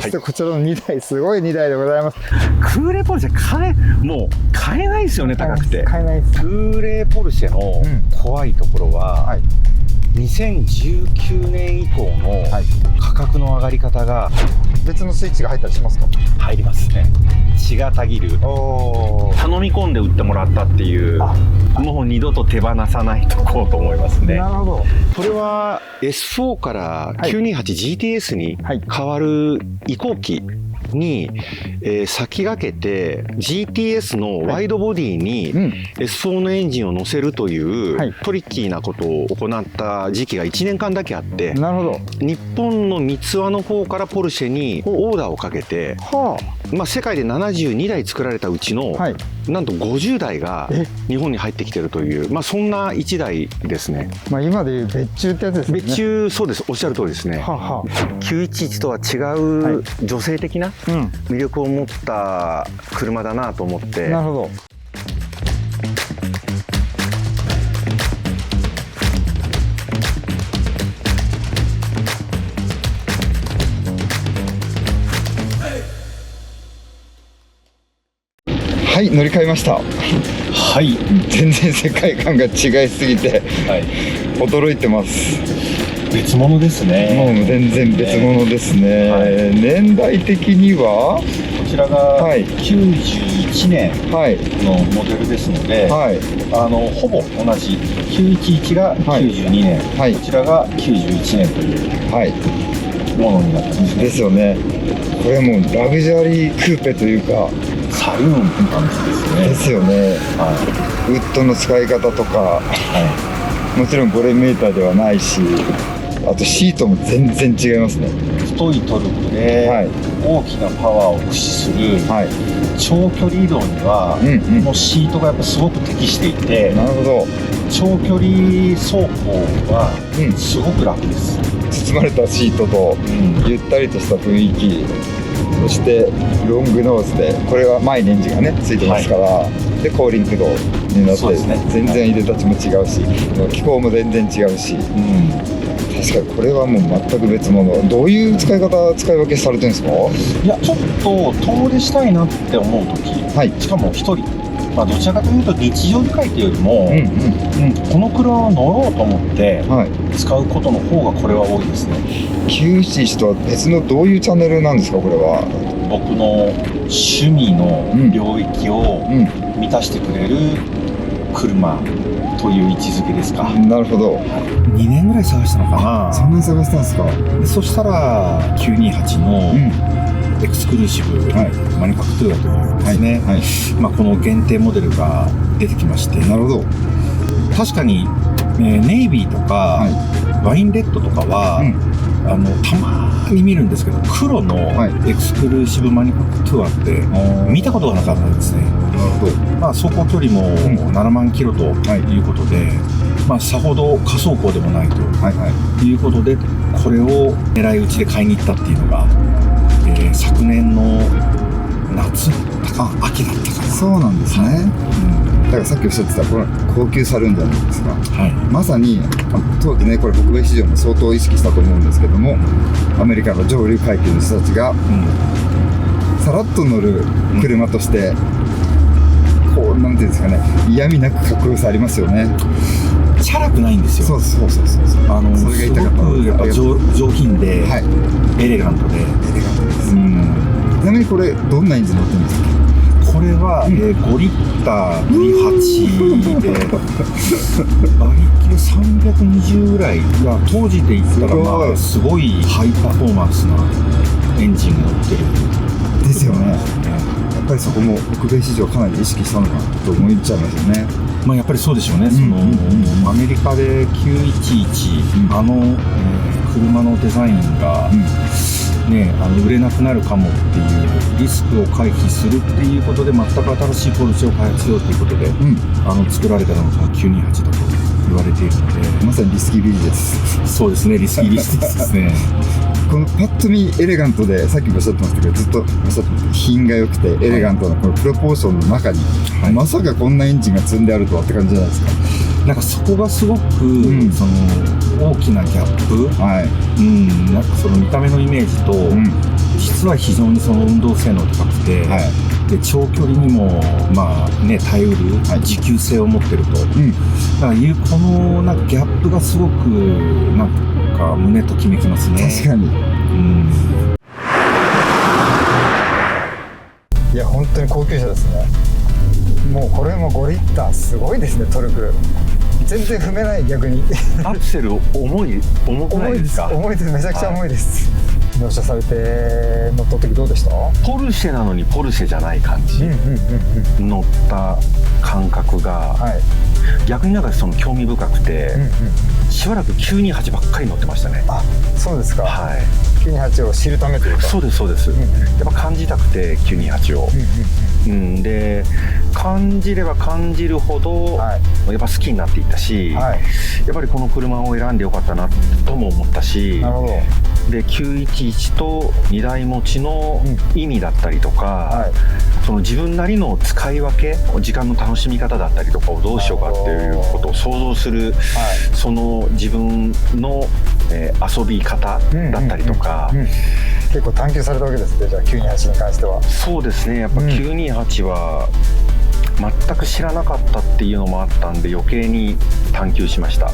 そしてこちらの2台、すごい2台でございます。クーレポルシェもう買えないですよね、高くて。買えないです。クーレポルシェの怖いところは、はい、2019年以降の価格の上がり方が、別のスイッチが入ったりしますか？入りますね。血がたぎる。頼み込んで売ってもらったっていう、もう二度と手放さないとこうと思いますね。なるほど。これは S4 から 928GTS に変わる移行期に、先駆けて GTS のワイドボディに S4 のエンジンを乗せるというトリッキーなことを行った時期が1年間だけあって、なるほど。日本の三つ輪の方からポルシェにオーダーをかけて、世界で72台作られたうちの、なんと50台が日本に入ってきてるという、そんな1台ですね。今でいう別注ってやつですね。別注、そうです。おっしゃる通りですね。911とは違う女性的な魅力を持った車だなと思って。なるほど。はい、乗り換えました。はい。全然世界観が違いすぎて、驚いてます。別物ですね。もう全然別物ですね。年代的にはこちらが91年のモデルですので、ほぼ同じ911が92年、こちらが91年というものになってますね。ですよね。これはもうラグジュアリークーペというかサルーンって感じですね。ですよね。ウッドの使い方とか、もちろん5連メーターではないし、あとシートも全然違いますね。太いトルクで大きなパワーを駆使する長距離移動にはもうシートがやっぱすごく適していて、なるほど。長距離走行はすごく楽です。包まれたシートとゆったりとした雰囲気、そしてロングノーズで、これは前にエンジンがねついてますから、で後輪駆動になって、全然入れ立ちも違うし、気候も全然違うし、確かにこれはもう全く別物。どういう使い分けされてるんですか？いや、ちょっと遠出したいなって思う時、しかも一人、どちらかというと日常使いというよりも、この車を乗ろうと思って使うことの方がこれは多いですね。911とは別のどういうチャンネルなんですか？これは僕の趣味の領域を満たしてくれる車という位置づけですか。なるほど。2年ぐらい探したのかな。そんなに探したんですか？そしたら928のエクスクルーシブマニファクトゥーアというですね、この限定モデルが出てきまして。なるほど。確かに、ネイビーとか、ワインレッドとかは、たまに見るんですけど、黒のエクスクルーシブマニファクトゥアって見たことがなかったんですね。走行距離も7万キロということで、さほど仮走行でもないということで、これを狙い撃ちで買いに行ったっていうのが、昨年の夏だったか秋だったかな。そうなんですね。だからさっきおっしゃってたこの高級サルーンじゃないですか。まさに当時ね、これ北米市場も相当意識したと思うんですけども、アメリカの上流階級の人たちがさらっと乗る車として、こうなんていうんですかね、嫌味なくかっこよさありますよね。チャラくないんですよ。そうそれが言いたかった。すごくやっぱ上品で、エレガントで。ちなみにこれどんなエンジン乗ってるんですか？これは、5リッター V8 で馬力320ぐらいが当時で言ったら、すごいハイパフォーマンスなエンジンが乗ってるですよね。やっぱりそこも北米市場かなり意識したのかなと思っちゃいますよね。やっぱりそうでしょうね。アメリカで911、車のデザインが、売れなくなるかもっていうリスクを回避するっていうことで、全く新しいポルシェを開発しようということで、作られたのが928だと言われているので、まさにリスキービジネス。そうですね、リスキービジネスですね。このパッと見エレガントで、さっきもおっしゃってましたけど、ずっとおっしゃってました、品が良くてエレガントなこのプロポーションの中に、まさかこんなエンジンが積んであるとはって感じじゃないですか。なんかそこがすごく、その大きなギャップ、なんかその見た目のイメージと、実は非常にその運動性能高くて、はい、で長距離にもまあね耐えうる持久性を持ってると、だからこのなんかギャップがすごくなんか胸ときめきますね。確かに。いや本当に高級車ですね。もうこれも5リッターすごいですね。トルク全然踏めない。逆にアクセル重くないですか？重いです。めちゃくちゃ重いです、納車されて乗った時どうでした？ポルシェなのにポルシェじゃない感じ、乗った感覚が、逆になんかその興味深くて、しばらく928ばっかり乗ってましたね。あ、そうですか。はい、928を知るためというか。そうですそうです、やっぱ感じたくて928を、で感じれば感じるほど、やっぱ好きになっていったし、やっぱりこの車を選んでよかったなとも思ったし、なるほど。で911と2台持ちの意味だったりとか、その自分なりの使い分け、時間の楽しみ方だったりとかをどうしようかっていうことを想像する、その自分の、遊び方だったりとか、結構探求されたわけですね。じゃあ928に関しては。そうですね、やっぱ928は全く知らなかったっていうのもあったんで余計に探求しました。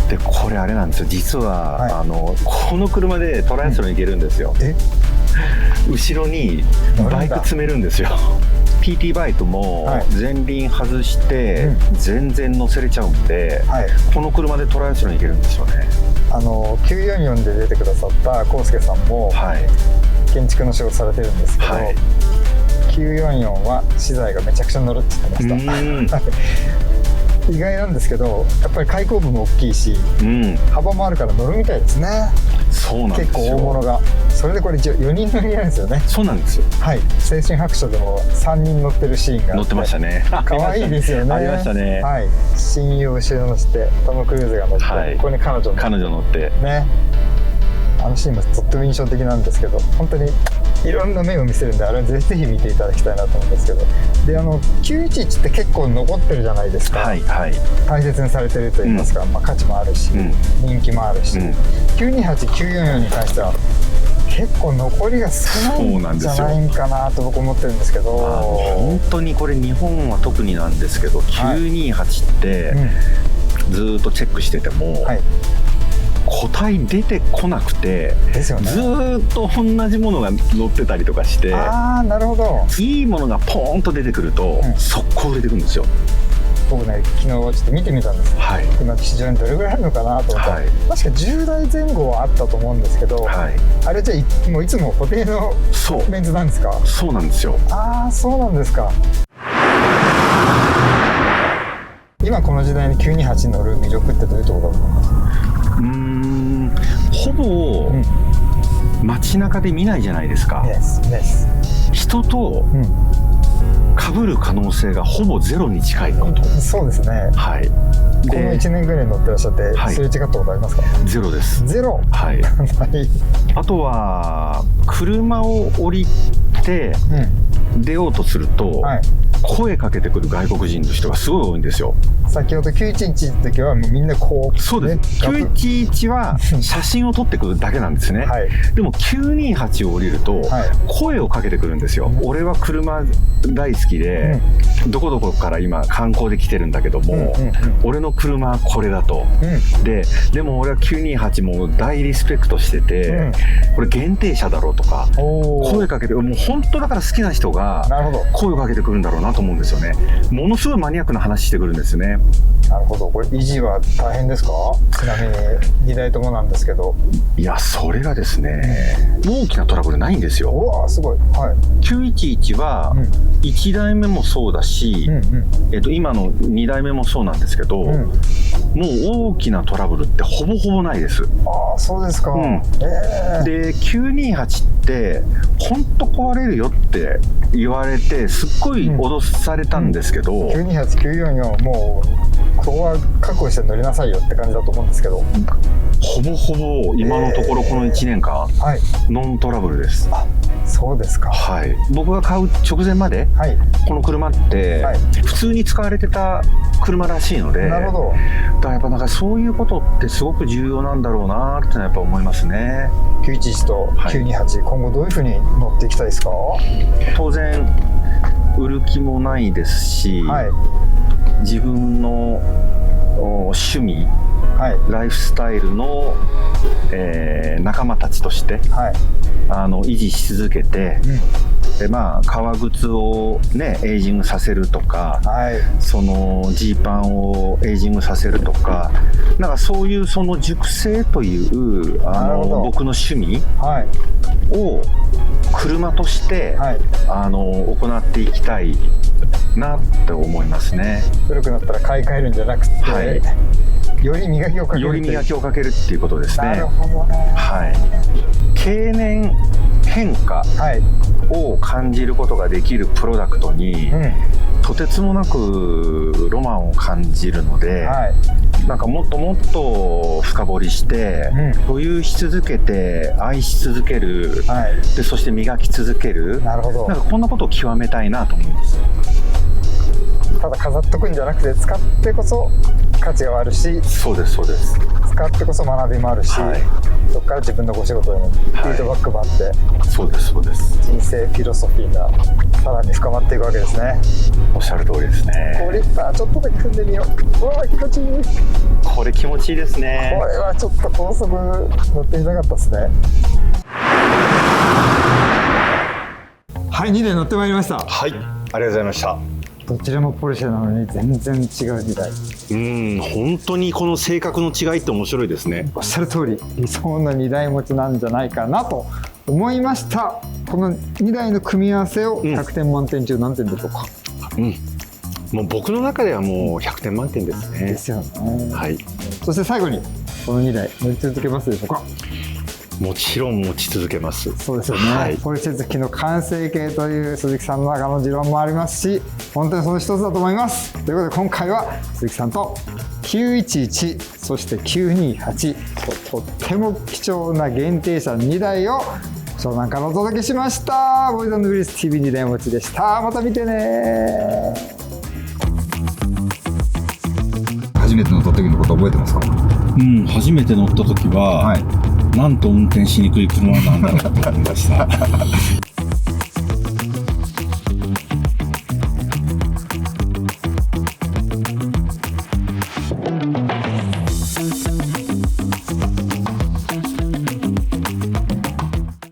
でこれあれなんですよ、実は、この車でトライアスロン行けるんですよ。後ろにバイク積めるんですよ。PT バイクも前輪外して全然乗せれちゃうんで、この車でトライアスロン行けるんですよね。944で出てくださった康介さんも、建築の仕事されてるんですけど、944は資材がめちゃくちゃ乗るって言ってました。意外なんですけど、やっぱり開口部も大きいし、幅もあるから乗るみたいですね。そうなんですよ。結構大物が。それでこれ4人乗りなんですよね。そうなんですよ。はい。青春白書でも3人乗ってるシーンがあって。乗ってましたね。可愛いですよね。ありましたね。はい。親友を後ろ乗せて、トム・クルーズが乗って、ここに彼女乗って。ね。あのシーンもとっても印象的なんですけど、本当にいろんな面を見せるんで、あれぜひ見ていただきたいなと思うんですけど、で911って結構残ってるじゃないですか。大切にされてると言いますか、価値もあるし、人気もあるし、928、944に関しては結構残りが少ないんじゃないかなと僕思ってるんですけど、本当にこれ日本は特になんですけど、928ってずっとチェックしてても、個体出てこなくて、ずーっと同じものが乗ってたりとかして、なるほど。いいものがポーンと出てくると、速攻出てくるんですよ。僕ね、昨日ちょっと見てみたんです。今市場にどれぐらいあるのかなと思ったら、確か10台前後はあったと思うんですけど、あれじゃあもういつも固定のメンズなんですか？そうなんですよ。そうなんですか。今この時代に928に乗る魅力ってどういうところだと思います？ほぼ街中で見ないじゃないですか。人と被る可能性がほぼゼロに近いこと。そうですね。この1年ぐらい乗ってらっしゃって、すれ違ったことありますか？ゼロです。ゼロ。あとは車を降りて出ようとすると、声かけてくる外国人の人がすごい多いんですよ。先ほど911の時はもうみんなこう、そうです。911は写真を撮ってくるだけなんですね。でも928を降りると声をかけてくるんですよ。俺は車大好きで、どこどこから今観光で来てるんだけども、俺の車はこれだと。でも俺は928も大リスペクトしてて、これ限定車だろうとか声かけて、もう本当だから好きな人が声をかけてくるんだろうなと思うんですよね。ものすごいマニアックな話してくるんですね。なるほど。これ維持は大変ですか？ちなみに2台ともなんですけど。いや、それがですね、大きなトラブルないんですよ。うわ、すごい。911は1台目もそうだし、今の2台目もそうなんですけど、もう大きなトラブルってほぼほぼないです。そうですか。で928って本当壊れるよって言われてすっごい脅されたんですけど、928、944もうここは確保して乗りなさいよって感じだと思うんですけど、ほぼほぼ今のところこの1年間、ノントラブルです。そうですか。はい、僕が買う直前まで、はい、この車ってはい、普通に使われてた車らしいので、なるほど。だからやっぱなんかそういうことってすごく重要なんだろうなってのはやっぱ思いますね。911と928、今後どういうふうに乗っていきたいですか？当然売る気もないですし、はい、自分の趣味、はい、ライフスタイルの、仲間たちとしてはい、維持し続けて、で革靴をねエイジングさせるとか、はい、そのジーパンをエイジングさせるとか、なんかそういうその熟成という僕の趣味を車として、はい、行っていきたいなって思いますね。古くなったら買い替えるんじゃなくて、はい、より磨きをかける。より磨きをかけるっていうことですね。なるほどね。はい。経年変化を感じることができるプロダクトに、とてつもなくロマンを感じるので、はい、なんかもっともっと深掘りして、所有し続けて愛し続ける、はい、でそして磨き続ける。なるほど。なんかこんなことを極めたいなと思います。ただ飾っとくんじゃなくて、使ってこそ価値があるし、そうですそうです。使ってこそ学びもあるし、はい、そこから自分のご仕事へのフィードバックもあって、はい、そうですそうです。人生フィロソフィーがさらに深まっていくわけですね。おっしゃる通りですね。これさ、ちょっとだけ踏んでみよう。うわ、気持ちいい。これ気持ちいいですね。これはちょっと高速乗ってみたかったですね。はい、2台乗ってまいりました。はい、ありがとうございました。どちらもポルシェなのに全然違う2台。本当にこの性格の違いって面白いですね。おっしゃる通り、理想の2台持ちなんじゃないかなと思いました。この2台の組み合わせを100点満点中何点でしょうか？もう僕の中ではもう100点満点ですね。ですよね。はい。そして最後にこの2台乗り続けますでしょうか？もちろん持ち続けます。そうですよね。はい、ポルシェ好きの完成形という鈴木さんの中の持論もありますし、本当にその一つだと思います。ということで今回は鈴木さんと911そして928 とっても貴重な限定車2台を湘南からお届けしました。ボイド&グリス TV2 台持ちでした。また見てね。初めて乗った時のこと覚えてますか？初めて乗った時は、なんと運転しにくい車なんだろうと思いました。